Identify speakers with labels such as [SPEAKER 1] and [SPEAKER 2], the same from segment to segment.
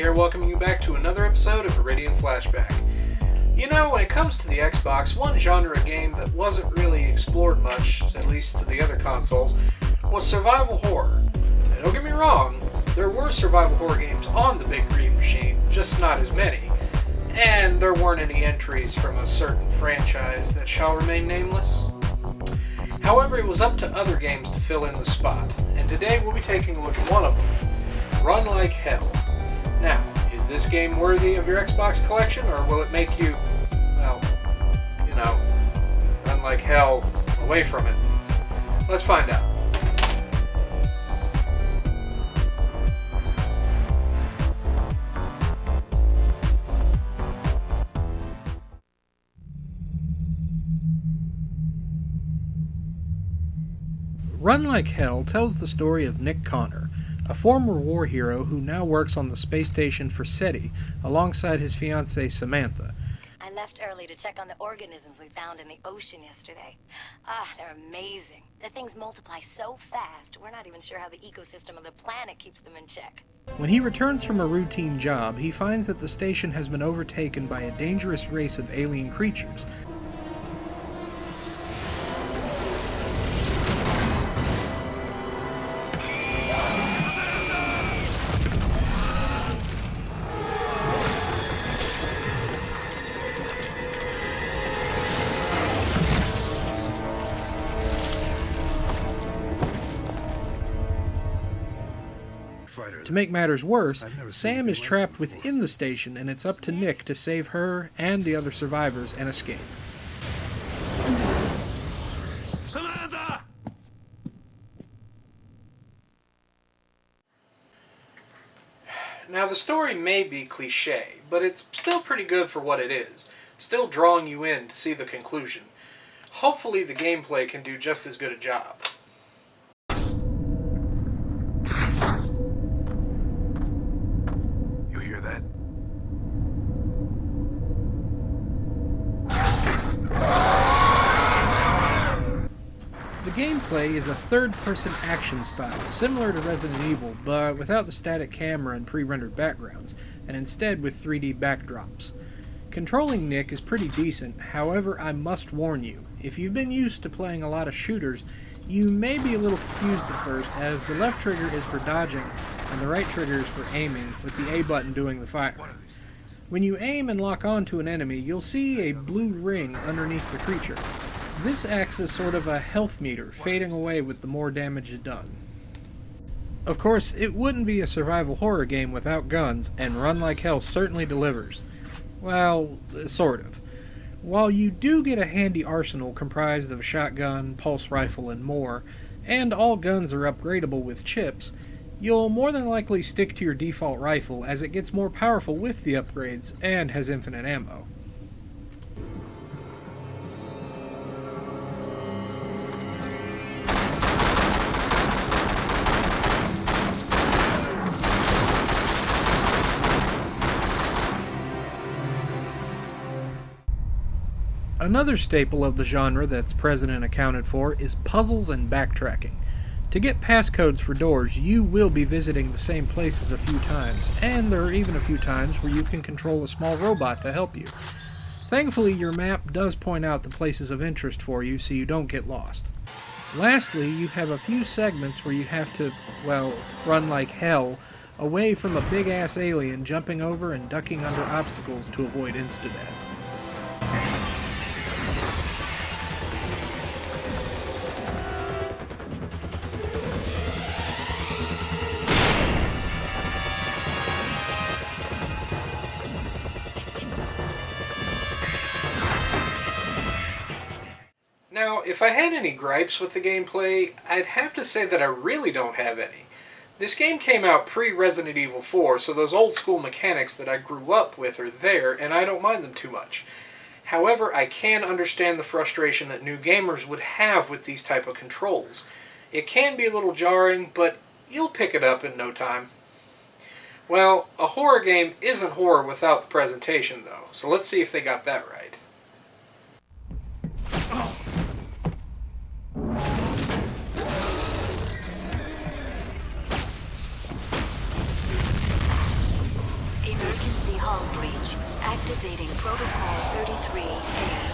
[SPEAKER 1] here welcoming you back to another episode of Viridian Flashback. You know, when it comes to the Xbox, one genre of game that wasn't really explored much, at least to the other consoles, was survival horror. Now, don't get me wrong, there were survival horror games on the big green machine, just not as many. And there weren't any entries from a certain franchise that shall remain nameless. However, it was up to other games to fill in the spot, and today we'll be taking a look at one of them, Run Like Hell. Now, is this game worthy of your Xbox collection, or will it make you, well, you know, run like hell away from it? Let's find out. Run Like Hell tells the story of Nick Connor, a former war hero who now works on the space station for SETI alongside his fiancée Samantha.
[SPEAKER 2] I left early to check on the organisms we found in the ocean yesterday. They're amazing. The things multiply so fast, we're not even sure how the ecosystem of the planet keeps them in check.
[SPEAKER 1] When he returns from a routine job, he finds that the station has been overtaken by a dangerous race of alien creatures. To make matters worse, Sam is trapped within the station, and it's up to Nick to save her and the other survivors and escape.
[SPEAKER 3] Samantha!
[SPEAKER 1] Now, the story may be cliche, but it's still pretty good for what it is, still drawing you in to see the conclusion. Hopefully the gameplay can do just as good a job. The gameplay is a third-person action style, similar to Resident Evil, but without the static camera and pre-rendered backgrounds, and instead with 3D backdrops. Controlling Nick is pretty decent, however I must warn you, if you've been used to playing a lot of shooters, you may be a little confused at first, as the left trigger is for dodging, and the right trigger is for aiming, with the A button doing the firing. When you aim and lock onto an enemy, you'll see a blue ring underneath the creature. This acts as sort of a health meter, fading away with the more damage done. Of course, it wouldn't be a survival horror game without guns, and Run Like Hell certainly delivers. Well, sort of. While you do get a handy arsenal comprised of a shotgun, pulse rifle, and more, and all guns are upgradable with chips, you'll more than likely stick to your default rifle as it gets more powerful with the upgrades and has infinite ammo. Another staple of the genre that's present and accounted for is puzzles and backtracking. To get passcodes for doors, you will be visiting the same places a few times, and there are even a few times where you can control a small robot to help you. Thankfully, your map does point out the places of interest for you so you don't get lost. Lastly, you have a few segments where you have to, well, run like hell, away from a big-ass alien jumping over and ducking under obstacles to avoid insta-death. Now, if I had any gripes with the gameplay, I'd have to say that I really don't have any. This game came out pre-Resident Evil 4, so those old school mechanics that I grew up with are there, and I don't mind them too much. However, I can understand the frustration that new gamers would have with these type of controls. It can be a little jarring, but you'll pick it up in no time. Well, a horror game isn't horror without the presentation, though, so let's see if they got that right.
[SPEAKER 4] Hull breach. Activating Protocol 33A.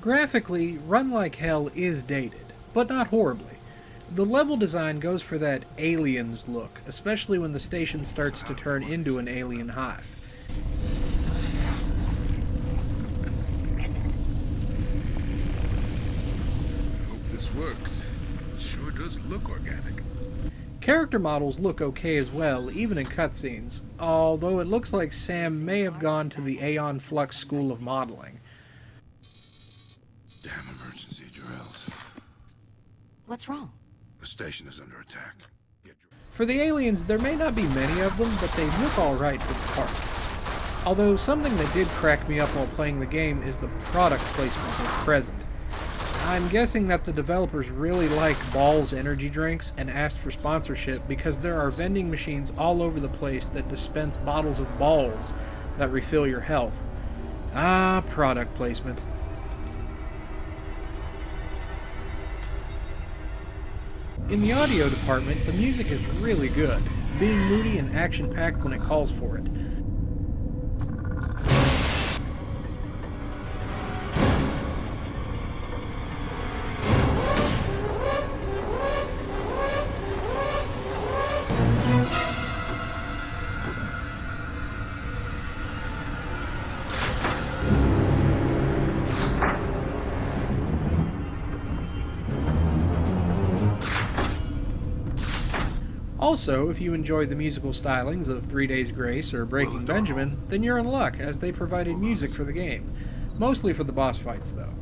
[SPEAKER 1] Graphically, Run Like Hell is dated, but not horribly. The level design goes for that Aliens look, especially when the station starts to turn into an alien hive.
[SPEAKER 3] Hope this works. It sure does look organic.
[SPEAKER 1] Character models look okay as well, even in cutscenes, although it looks like Sam may have gone to the Aeon Flux School of Modeling.
[SPEAKER 3] Damn emergency drills.
[SPEAKER 2] What's wrong?
[SPEAKER 3] The station is under attack.
[SPEAKER 1] For the aliens, there may not be many of them, but they look alright for the part. Although something that did crack me up while playing the game is the product placement that's present. I'm guessing that the developers really like Ball's energy drinks and asked for sponsorship because there are vending machines all over the place that dispense bottles of balls that refill your health. Ah, product placement. In the audio department, the music is really good, being moody and action-packed when it calls for it. Also, if you enjoy the musical stylings of 3 Days Grace or Breaking Benjamin, then you're in luck, as they provided music for the game. Mostly for the boss fights, though.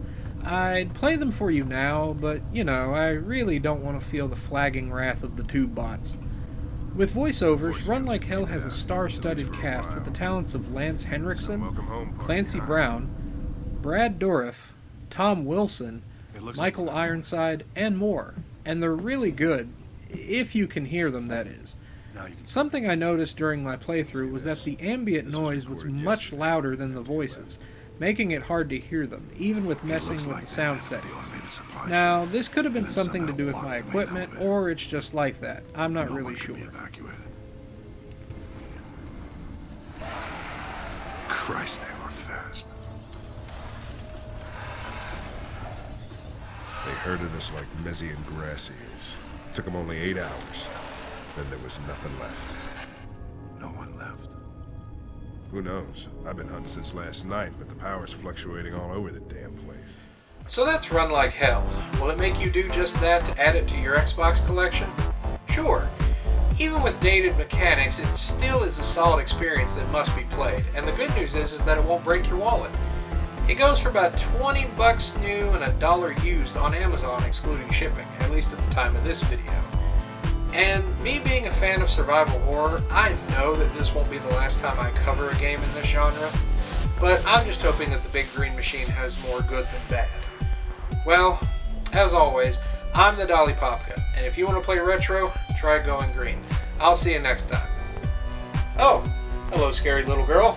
[SPEAKER 1] I'd play them for you now, but, you know, I really don't want to feel the flagging wrath of the tube bots. With voiceovers, Run Like Hell has a star-studded cast with the talents of Lance Henriksen, Clancy Brown, Brad Dourif, Tom Wilson, Michael Ironside, and more. And they're really good. If you can hear them, that is. Something I noticed during my playthrough was that the ambient noise was much louder than the voices, making it hard to hear them, even with messing with the sound settings. Now, this could have been something to do with my equipment, or it's just like that. I'm not really sure.
[SPEAKER 3] Christ, they were fast.
[SPEAKER 5] They herded us like Mezzian grass eels. Took them only 8 hours. Then there was nothing left.
[SPEAKER 3] No one left.
[SPEAKER 5] Who knows? I've been hunting since last night, but the power's fluctuating all over the damn place.
[SPEAKER 1] So that's Run Like Hell. Will it make you do just that to add it to your Xbox collection? Sure. Even with dated mechanics, it still is a solid experience that must be played, and the good news is that it won't break your wallet. It goes for about $20 new and $1 used on Amazon excluding shipping, at least at the time of this video. And me being a fan of survival horror, I know that this won't be the last time I cover a game in this genre, but I'm just hoping that the Big Green Machine has more good than bad. Well, as always, I'm the Dolly Popka, and if you want to play retro, try going green. I'll see you next time. Oh, hello scary little girl.